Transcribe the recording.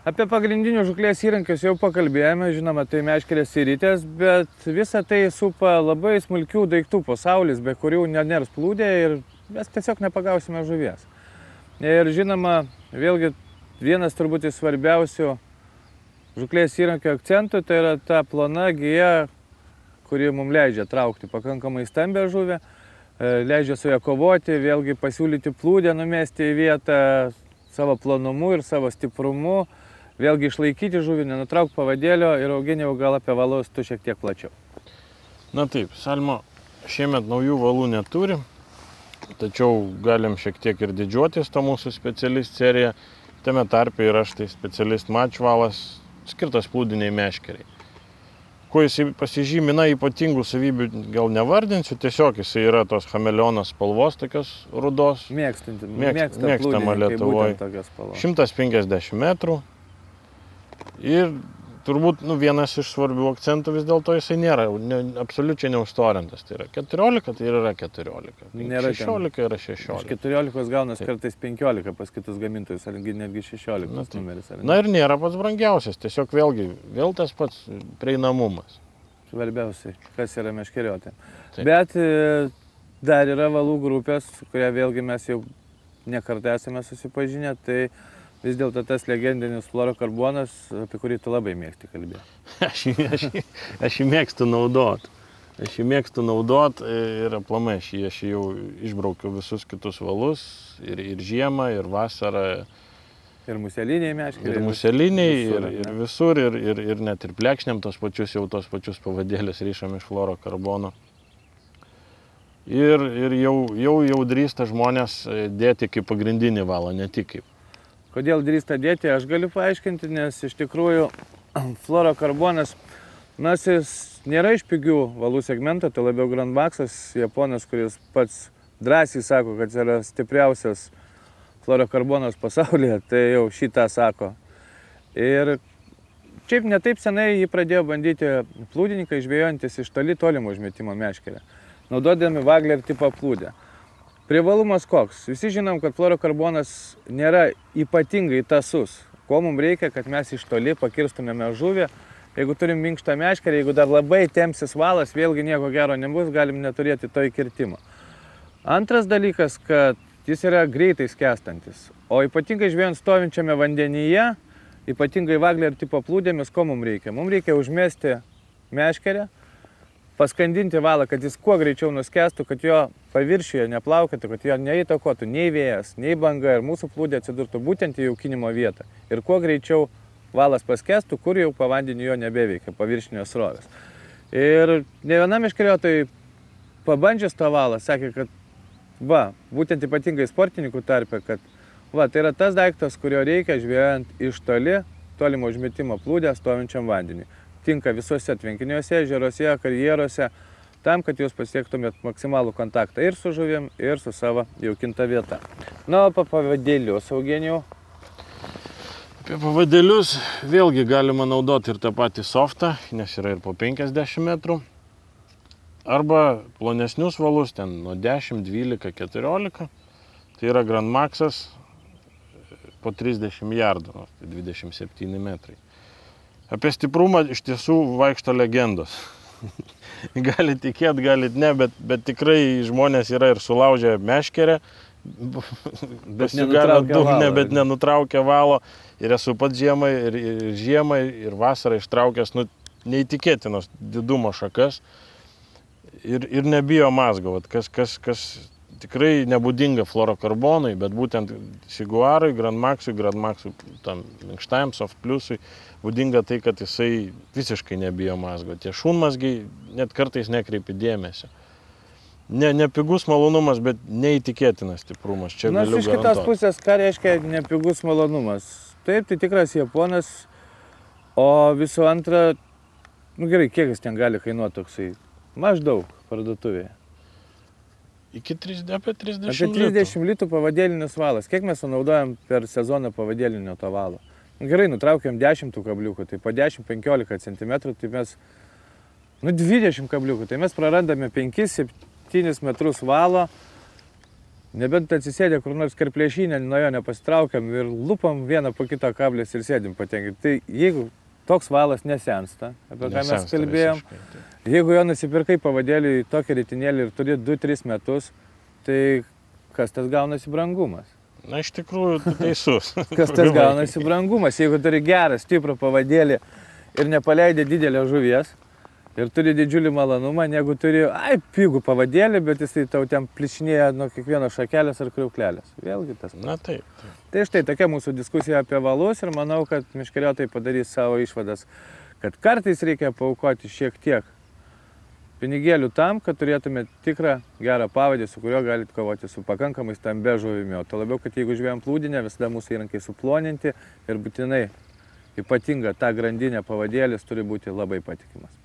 Apie pagrindinius žuklės įrankius jau pakalbėjome, žinoma, tai meškerės ir ritės, bet visą tai supa labai smulkių daiktų pasaulis, be kurių neners plūdė ir mes tiesiog nepagausime žuvies. Ir žinoma, vėlgi vienas turbūt iš svarbiausių žuklės įrankio akcentų tai yra ta plona gija, kuri mums leidžia traukti pakankamai stambę žuvę, leidžia su ją kovoti, vėlgi pasiūlyti plūdę numesti į vietą savo plonumu ir savo stiprumu. Vėlgi išlaikyti žuvį, nenutraukti pavadėlio ir Eugenijau gal apie valus tu šiek tiek plačiau. Na taip, Salmo šiemet naujų valų neturi, tačiau galim šiek tiek ir didžiuotis to mūsų specialist serija. Tame tarpe yra štai specialist match valas, skirtas plūdiniai meškeriai. Kuo jis pasižymi, ypatingų savybių gal nevardinsiu, tiesiog jis yra tos chameleonas spalvos, tokios rudos. Mėgstama Lietuvoje. 150 metrų. Ir turbūt vienas iš svarbių akcentų vis dėlto jisai nėra absoliučiai neužstorintas. Tai yra 14, tai yra 14. 16 yra 16. 14 gaunas kartais 15 pas kitus gamintojus, ar netgi 16 numeris. Na ir nėra pats brangiausias, tiesiog vėl tas pats prieinamumas. Svarbiausiai, kas yra meškeriotė. Bet dar yra valų grupės, kurie vėlgi mes jau nekartą esame susipažinę, tai vis dėlto tas legendinis fluorokarbonas, apie kurį tu labai mėgsti kalbėti. Aš jį mėgstu naudot ir aplamai aš jau išbraukiau visus kitus valus ir žiemą, ir vasarą. Ir museliniai meškeriai. Ir museliniai, ir visur, ir net ir plekšniam tos pačius pavadėlius ryšam iš fluorokarbono. Ir jau drįsta žmonės dėti kaip pagrindinį valą, ne tik kaip. Kodėl drįsta dėti, aš galiu paaiškinti, nes iš tikrųjų fluorokarbonas, nors jis nėra iš pigių valų segmento, tai labiau Grand Maxas, japonas, kuris pats drąsiai sako, kad yra stipriausias fluorokarbonas pasaulyje, tai jau šitą sako. Ir šiaip netaip senai jį pradėjo bandyti plūdininkai, žvejojantis iš tolimo užmetimo meškerę, naudodami Wagler tipo plūdę. Privalumas koks? Visi žinom, kad fluorokarbonas nėra ypatingai tasus. Ko mums reikia, kad mes iš toli pakirstumėme žuvį. Jeigu turim minkštą meškerę, jeigu dar labai tempsis valas, vėlgi nieko gero nebus, galim neturėti to įkirtimo. Antras dalykas, kad jis yra greitai skęstantis. O ypatingai žvejant stovinčiame vandenyje, ypatingai Wagler tipo plūdėmis, ko mums reikia? Mums reikia užmesti meškerę, paskandinti valą, kad jis kuo greičiau nuskęstų, kad jo paviršiuje neplaukėtų, kad jo neįtakotų nei vėjas, nei banga ir mūsų plūdė atsidurtų būtent į jaukinimo vietą. Ir kuo greičiau valas paskęstų, kur jau po vandeniu jo nebeveikia, paviršinės srovės. Ir ne viena meškeriotojai pabandžius tą valą sakė, kad būtent ypatingai sportininkų tarpe, kad tai yra tas daiktas, kurio reikia žvejojant iš tolimo užmetimo plūdę stovinčiam vandeniui. Tinka visuose tvenkiniuose, ežeruose, karjeruose, tam, kad jūs pasiektumėt maksimalų kontaktą ir su žuvim, ir su savo jaukinta vieta. Na, apie pavadėlius, Eugenijau. Apie pavadėlius vėlgi galima naudoti ir tą patį softą, nes yra ir po 50 metrų. Arba plonesnius valus, ten nuo 10, 12, 14. Tai yra Grand Maxas po 30 jardų, tai 27 metrai. Apie stiprumą iš tiesų vaikšto legendos. Galit tikėt, galit ne, bet tikrai žmonės yra ir sulaužę meškerę, bet nenutraukia valo. Ir esu pat žiemą, ir vasarą ištraukęs neįtikėtinos didumo šakas ir nebijo mazgo. Kas tikrai nebūdinga fluorokarbonui, bet būtent Siguarui, Grand Maxui tam minkštajam soft pliusui būdinga tai, kad jisai visiškai nebijo mazgo. Tie šunmazgiai net kartais nekreipi dėmesio. Ne pigus malonumas, bet neįtikėtinas stiprumas. Čia galiu iš kitos pusės, ką reiškia nepigus malonumas? Taip, tai tikras japonas, o visų antra, gerai, kiek jis ten gali kainuoti toksai? Maždaug parduotuvėje. Apie 30 litų. Apie 30 litų pavadėlinis valas. Kiek mes sunaudojam per sezoną pavadėlinio to valo? Gerai, nutraukiam 10 kabliukų, tai po 10-15 cm, tai mes, 20 kabliukų, tai mes prarandame 5-7 metrus valo. Nebent atsisėdė kur nors karplėšinę, nuo jo nepasitraukiam ir lupam vieną po kito kablės ir sėdim patenkinti. Tai jeigu toks valas nesensta, apie ką mes kalbėjom, jeigu jo nusipirkai pavadėlį tokį ritinėlį ir turi 2-3 metus, tai kas tas gaunasi brangumas? Na, iš tikrųjų, tu teisus. Kas tas gaunasi brangumas? Jeigu turi gerą, stiprų pavadėlį ir nepaleidė didelę žuvies ir turi didžiulį malonumą, negu turi, pigų pavadėlį, bet jisai tau ten plišinėja nuo kiekvieno šakelės ar kriauklelės. Vėlgi tas. Na, taip. Tai štai tokia mūsų diskusija apie valus ir manau, kad meškeriotojai padarys savo išvadas, kad kartais reikia paaukoti šiek tiek pinigėlių tam, kad turėtume tikrą gerą pavadį, su kuriuo galite kovoti su pakankamai stambia žuvimi. O to labiau, kad jeigu žvejam plūdinę, visada mūsų įrankiai suploninti ir būtinai ypatinga ta grandinė pavadėlis turi būti labai patikimas.